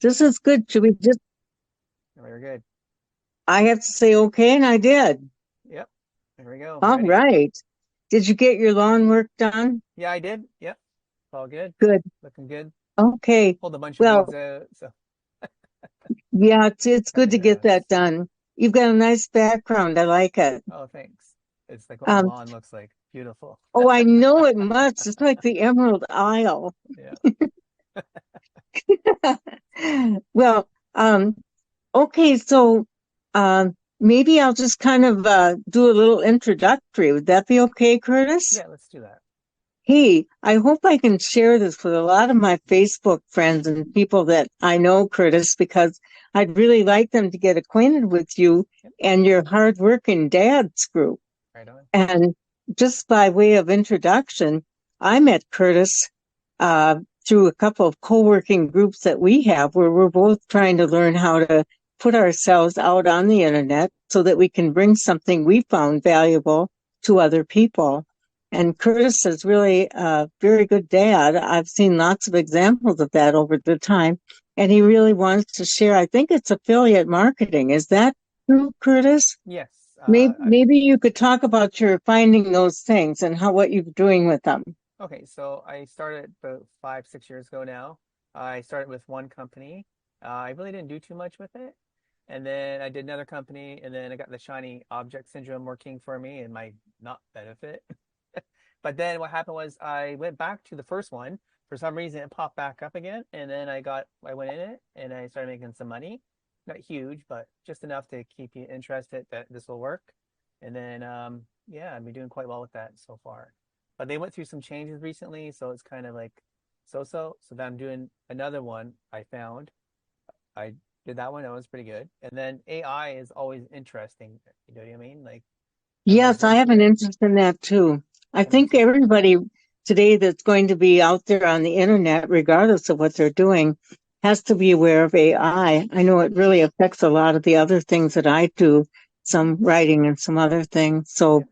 This is good. Should we just, Very good. I have to say okay, and I did. Yep. There we go. All Ready. right. Did you get your lawn work done? Yeah, I did. Yep. All good. Good. Looking good. Okay. Pulled a bunch of weeds Well, out, so yeah, it's cut good the to get grass. that done. You've got a nice background. I like it. Oh, thanks. It's like what my Um, lawn looks like. Beautiful. oh, I know it must. It's like the Emerald Isle. Yeah. Well, okay, so maybe I'll just kind of do a little introductory. Would that be okay, Curtis? Yeah, let's do that. Hey, I hope I can share this with a lot of my Facebook friends and people that I know, Curtis, because I'd really like them to get acquainted with you Yep. and your Hardworking Dads group. Right on. And just by way of introduction, I met Curtis uh, through a couple of co-working groups that we have where we're both trying to learn how to put ourselves out on the internet so that we can bring something we found valuable to other people. And Curtis is really a very good dad. I've seen lots of examples of that over the time. And he really wants to share. I think it's affiliate marketing. Is that true, Curtis? Yes. Maybe you could talk about your finding those things and how what you're doing with them. Okay, so I started about 5, 6 years ago now. I started with one company. I really didn't do too much with it. And then I did another company, and then I got the shiny object syndrome working for me and my not benefit. But then what happened was I went back to the first one. For some reason, it popped back up again, and then I went in it and I started making some money. Not huge, but just enough to keep you interested that this will work. And then yeah, I've been doing quite well with that so far. But they went through some changes recently, so it's kind of like so-so. So then I'm doing another one I found. I did that one, that was pretty good. And then AI is always interesting. You know what I mean? Like I'm always Yes, I have an interested. interest in that too. I Yeah, me think too. everybody today that's going to be out there on the internet, regardless of what they're doing, has to be aware of AI. I know it really affects a lot of the other things that I do, Hmm. some writing and some other things. Yeah. So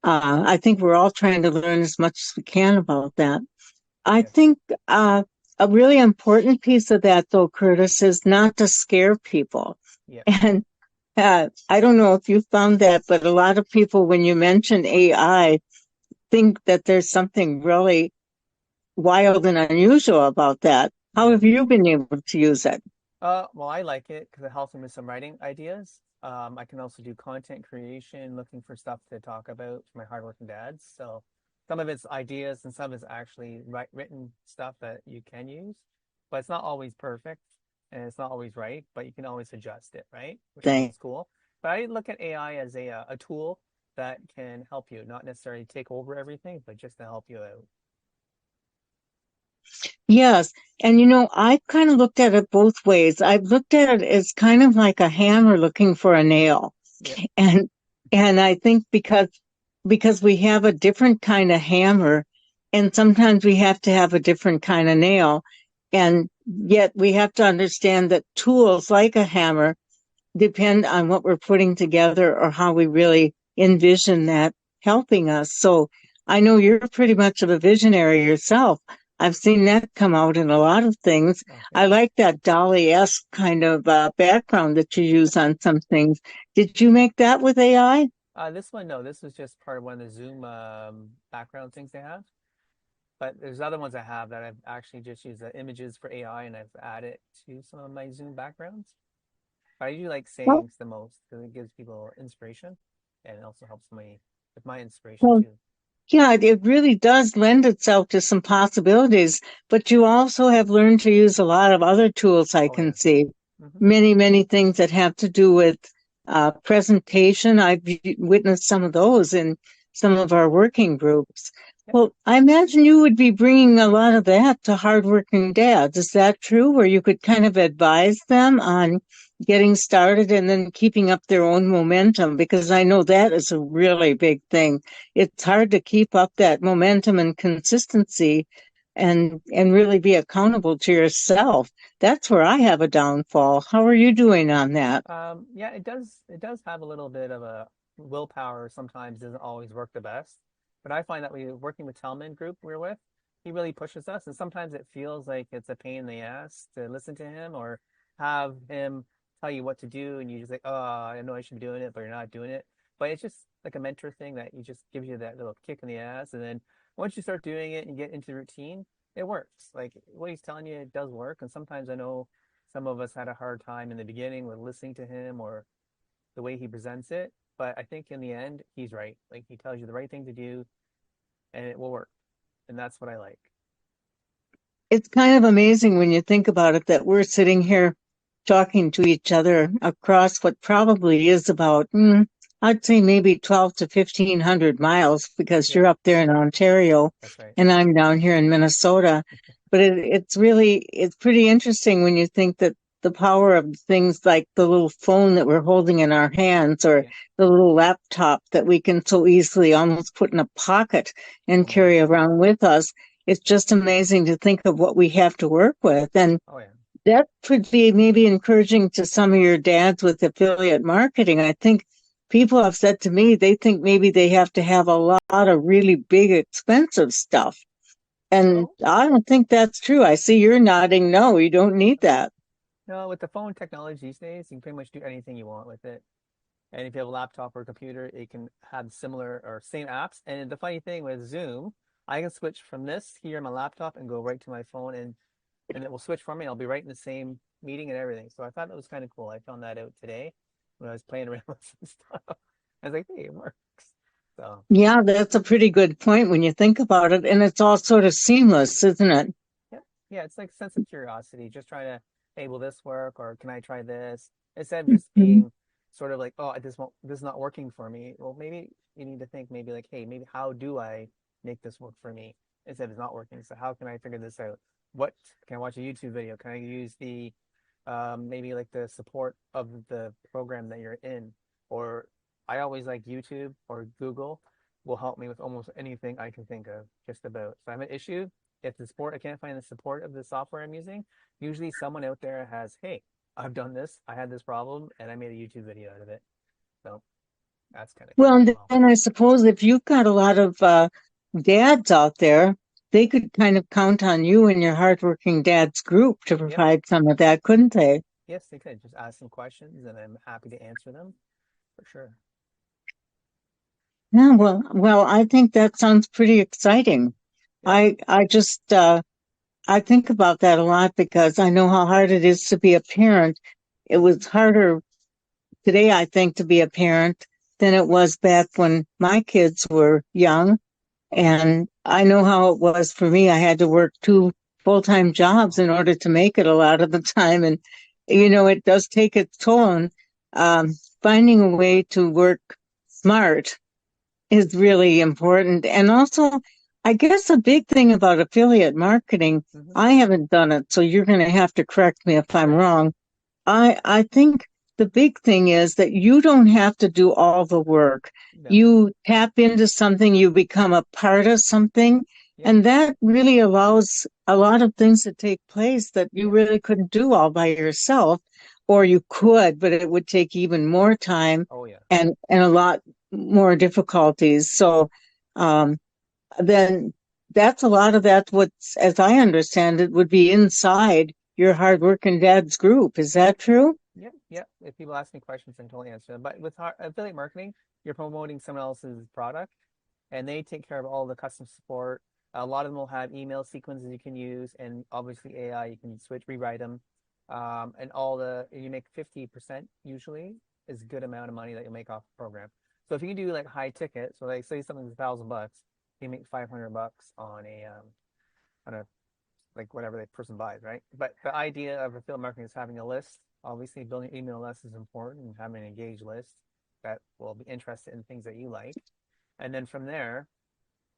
I think we're all trying to learn as much as we can about that. I Yes. think a really important piece of that, though, Curtis, is not to scare people. Yeah. And I don't know if you found that, but a lot of people, when you mention AI, think that there's something really wild and unusual about that. How Yeah. have you been able to use it? Well, I like it because it helps me with some writing ideas. I can also do content creation, looking for stuff to talk about for my hardworking dads. So some of it's ideas and some is actually written stuff that you can use, but it's not always perfect and it's not always right, but you can always adjust it, right? Which I think Thing. is cool. But I look at AI as a tool that can help you, not necessarily take over everything, but just to help you out. Yes. And I kind of looked at it both ways. I've looked at it as kind of like a hammer looking for a nail. Yeah. And and I think because we have a different kind of hammer and sometimes we have to have a different kind of nail. And yet we have to understand that tools like a hammer depend on what we're putting together or how we really envision that helping us. So I know you're pretty much of a visionary yourself. I've seen that come out in a lot of things. Oh, I thanks. like that Dolly-esque kind of background that you use on some things. Did you make that with AI? This one, no, this was just part of one of the Zoom background things they have. But there's other ones I have that I've actually just used the images for AI and I've added to some of my Zoom backgrounds. But I do like Well, sayings the most because it gives people inspiration and it also helps me with my inspiration well, too. yeah, it really does lend itself to some possibilities, but you also have learned to use a lot of other tools I Oh, can yes. see. Hmm. Many, many things that have to do with presentation. I've witnessed some of those in some of our working groups. Yep. Well, I imagine you would be bringing a lot of that to hardworking dads. Is that true? Where you could kind of advise them on getting started and then keeping up their own momentum? Because I know that is a really big thing. It's hard to keep up that momentum and consistency and really be accountable to yourself. That's where I have a downfall. How are you doing on that? Yeah, it does have a little bit of a willpower sometimes doesn't always work the best. But I find that we working with Telman group we're with, he really pushes us, and sometimes it feels like it's a pain in the ass to listen to him or have him tell you what to do, and you just like, oh, I know I should be doing it, but you're not doing it. But it's just like a mentor thing that he just gives you that little kick in the ass, and then once you start doing it and get into the routine, it works. Like what he's telling you, it does work. And sometimes I know some of us had a hard time in the beginning with listening to him or the way he presents it. But I think in the end, he's right. Like he tells you the right thing to do, and it will work. And that's what I like. It's kind of amazing when you think about it that we're sitting here talking to each other across what probably is about, I'd say maybe 12 to 1500 miles because Yeah, you're up there in Ontario that's right. and I'm down here in Minnesota. But it's pretty interesting when you think that the power of things like the little phone that we're holding in our hands or Yeah. the little laptop that we can so easily almost put in a pocket and carry Almost. around with us. It's just amazing to think of what we have to work with. And Oh yeah. that could be maybe encouraging to some of your dads with affiliate marketing. I think people have said to me they think maybe they have to have a lot of really big, expensive stuff. And No, I don't think that's true. I see you're nodding. No, you don't need that. no. With the phone technology these days, you can pretty much do anything you want with it. And if you have a laptop or a computer, it can have similar or same apps. And the funny thing with Zoom, I can switch from this here on my laptop and go right to my phone, and it will switch for me. I'll be right in the same meeting and everything. So I thought that was kind of cool. I found that out today when I was playing around with some stuff. I was like, hey, it works. So Yeah, that's a pretty good point when you think about it. And it's all sort of seamless, isn't it? yeah, yeah, it's like a sense of curiosity, just trying to, hey, will this work or can I try this? Instead of just Mhm. being sort of like, oh, this is not working for me. Well, maybe you need to think maybe like, hey, maybe how do I make this work for me instead of it's not working? So how can I figure this out? What can I watch a YouTube video? Can I use the maybe like the support of the program that you're in? Or I always like YouTube or Google will help me with almost anything I can think of, just about. So I have an issue. If the support, I can't find the support of the software I'm using, usually someone out there has, hey, I've done this, I had this problem, and I made a YouTube video out of it. So that's kind of Well, cool as and well. then I suppose if you've got a lot of dads out there, they could kind of count on you and your hardworking dads group to Yep. provide some of that, couldn't they? Yes, they could just ask some questions, and I'm happy to answer them for sure. Yeah, well, I think that sounds pretty exciting. Yep. I just I think about that a lot because I know how hard it is to be a parent. It was harder today, I think, to be a parent than it was back when my kids were young. And I know how it was for me. I had to work two full-time jobs Oh, in order to make it a lot of the time. And, you know, it does take its toll. And finding a way to work smart is really important. And also, I guess a big thing about affiliate marketing, mm-hmm. I haven't done it, so you're going to have to correct me if I'm Sure. wrong. I think the big thing is that you don't have to do all the work. No. You tap into something, you become a part of something, Yep. and that really allows a lot of things to take place that you Yep. really couldn't do all by yourself, or you could, but it would take even more time Oh yeah. and a lot more difficulties. So um, then that's a lot of that. What's, as I understand it, would be inside your hardworking dad's group. Is that true? Yep, yep. If people ask me questions, I can totally answer them. But with affiliate marketing, you're promoting someone else's product, and they take care of all the custom support. A lot of them will have email sequences you can use, and obviously AI, you can switch, rewrite them, and all the you make 50% usually is a good amount of money that you'll make off the program. So if you can do like high ticket, so like say something's $1,000, you make $500 on a like whatever the person buys, right? But the idea of affiliate marketing is having a list. Obviously, building an email list is important and having an engaged list that will be interested in things that you like. And then from there,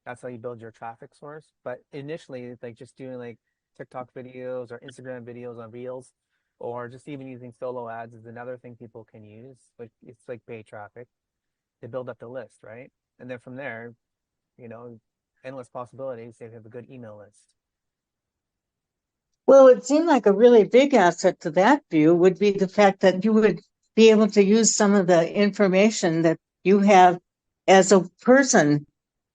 that's how you build your traffic source. But initially, like just doing like TikTok videos or Instagram videos on Reels, or just even using solo ads is another thing people can use. Like it's like paid traffic to build up the list, right? And then from there, you know, endless possibilities if you have a good email list. Well, it seemed like a really big asset to that view would be the fact that you would be able to use some of the information that you have as a person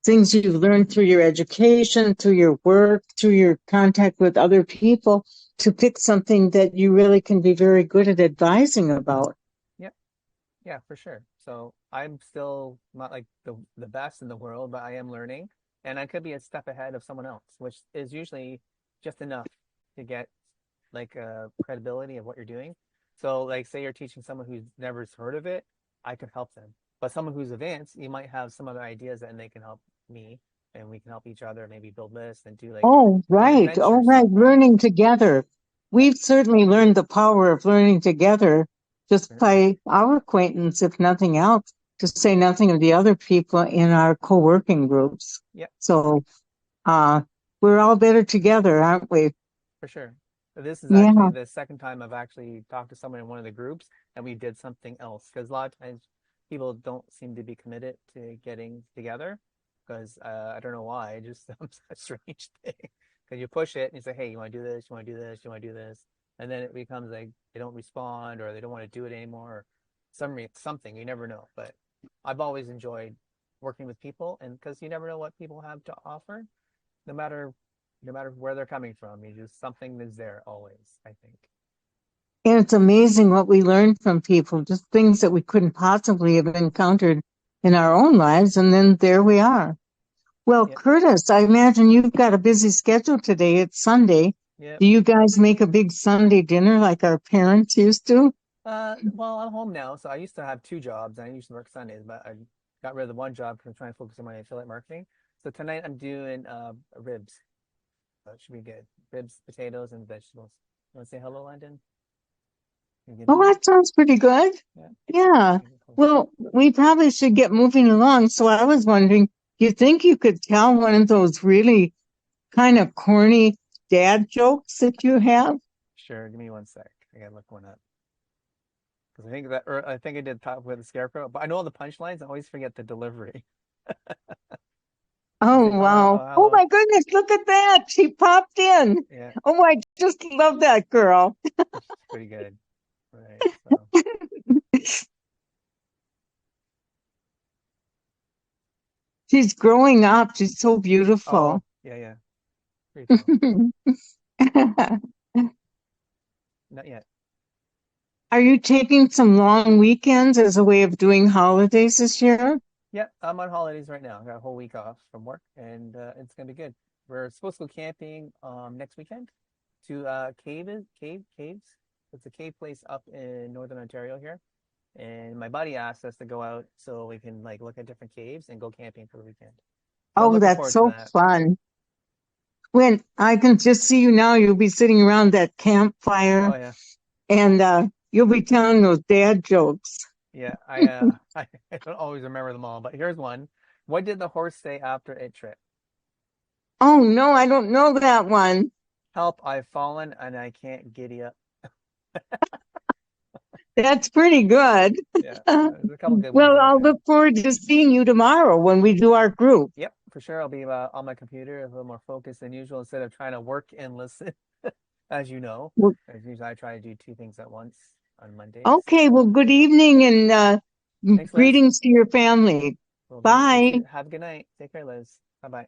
things you've learned through your education, through your work, through your contact with other people to pick something that you really can be very good at advising about. Yep. Yeah, for sure. So I'm still not like the best in the world, but I am learning, and I could be a step ahead of someone else, which is usually just enough to get like credibility of what you're doing. So like say you're teaching someone who's never heard of it, I could help them. But someone who's advanced, you might have some other ideas and they can help me and we can help each other, maybe build lists and do like Oh, joint right. Oh, venture right. stuff, right? Learning together. Yep. We've certainly learned the power of learning together just Certainly. by our acquaintance, if nothing else, to say nothing of the other people in our co-working groups. Yep, So, uh, we're all better together, aren't we? for sure. So this is actually Yeah. the second time I've actually talked to someone in one of the groups and we did something else because a lot of times people don't seem to be committed to getting together because I don't know why. It just sounds a strange thing because you push it and you say, hey, you want to do this? You want to do this? You want to do this? And then it becomes like they don't respond or they don't want to do it anymore or something. You never know. But I've always enjoyed working with people and because you never know what people have to offer, no matter no matter where they're coming from. You just something is there always, I think. And it's amazing what we learn from people, just things that we couldn't possibly have encountered in our own lives. And then there we are. Well, Yep. Curtis, I imagine you've got a busy schedule today. It's Sunday. Yep. Do you guys make a big Sunday dinner like our parents used to? Well, I'm home now, so I used to have two jobs. I used to work Sundays, but I got rid of the one job because I'm trying to focus on my affiliate marketing. So tonight I'm doing ribs. So it should be good. Ribs, potatoes, and vegetables. You want to say hello, London? You good Oh, there? that sounds pretty good. Yeah. Yeah. You get closer. Well, we probably should get moving along. So I was wondering, do you think you could tell one of those really kind of corny dad jokes that you have? Sure. Give me one sec. I gotta look one up because I think that or I think I did top with the scarecrow, but I know all the punchlines. I always forget the delivery. You say Oh, hello. wow. Oh, Oh hello. my goodness, look at that. She popped in. Yeah, Oh, I just love that girl. it's pretty good. Right. So, She's growing up. She's so oh, beautiful. yeah, yeah. Pretty tall. Not yet. Are you taking some long weekends as a way of doing holidays this year? Yeah, I'm on holidays right now. I got a whole week off from work, and it's gonna be good. We're supposed to go camping next weekend to caves. It's a cave place up in Northern Ontario here, and my buddy asked us to go out so we can like look at different caves and go camping for the weekend. So I'm Oh, looking that's forward to so that. fun. When I can just see you now, you'll be sitting around that Oh campfire yeah, and you'll be telling those dad jokes. yeah. I don't always remember them all, but here's one. What did the horse say after it tripped? Oh no, I don't know that one. Help! I've fallen and I can't giddy up. That's pretty good. Yeah, there's a couple good ones Well, out I'll there. look forward to seeing you tomorrow when we do our group. Yep, for sure. I'll be on my computer a little more focused than usual instead of trying to work and listen, as you know. Well, As usually, I try to do two things at once on Mondays. okay, well, good evening and Thanks, Liz. greetings to your family. Will do. You Bye. too. Have a good night. Take care, Liz. Bye bye.